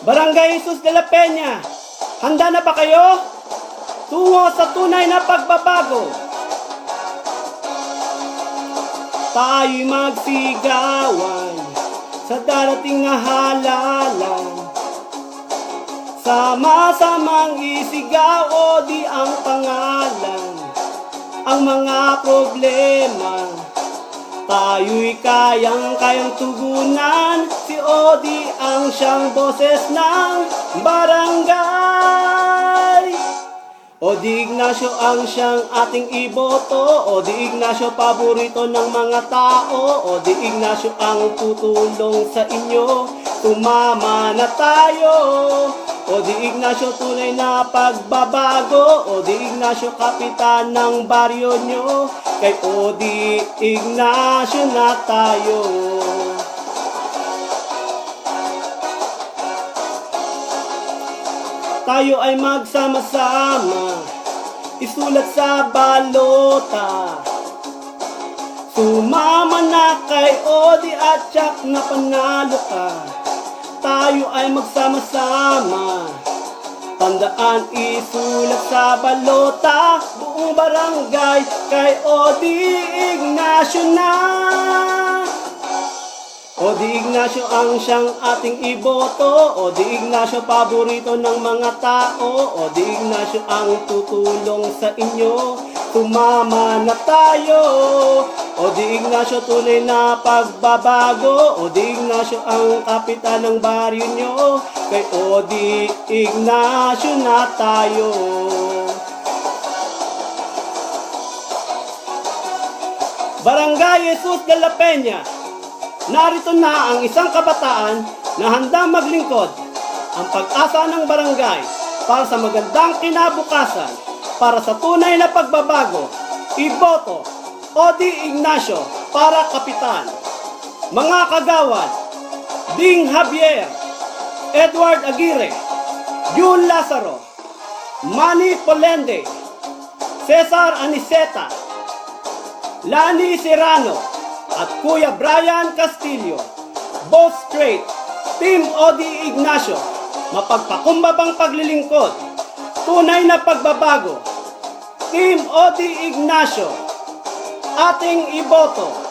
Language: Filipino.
Barangay Jesus de la Peña, handa na ba kayo? Tungo sa tunay na pagbabago. Tayo'y magsigawan sa darating na halalan. Sama-samang isigaw o di ang pangalan. Ang mga problema tayo'y kayang tugunan. Si Odi ang siyang boses ng barangay. Odi Ignacio ang siyang ating iboto. Odi Ignacio paborito ng mga tao. Odi Ignacio ang tutulong sa inyo. Tumama na tayo. Odi Ignacio tunay na pagbabago. Odi Ignacio kapitan ng baryo nyo. Kay Odi Ignacio na tayo. Tayo ay magsama-sama, isulat sa balota. Sumama na kay Odi at tiyak na panalo ka. Tayo ay magsama-sama, tandaan isulat sa balota. Buong barangay kay Odi Ignacio na. Odi Ignacio ang siyang ating iboto. Odi Ignacio paborito ng mga tao. Odi Ignacio ang tutulong sa inyo. Tumama na tayo. Odi Ignacio tunay na pagbabago. Odi Ignacio ang kapitan ng baryo nyo. Kay Odi Ignacio na tayo. Barangay Jesus de la Peña, narito na ang isang kabataan na handang maglingkod. Ang pag-asa ng barangay para sa magandang kinabukasan, para sa tunay na pagbabago. Iboto Odi Ignacio para kapitan. Mga kagawad: Ding Javier, Edward Aguirre, Jun Lazaro, Manny Polende, Cesar Aniceta, Lani Serrano, at Kuya Brian Castillo. Both straight, Team Odi Ignacio, mapagpakumbabang paglilingkod, tunay na pagbabago. Team Odi Ignacio, ating iboto.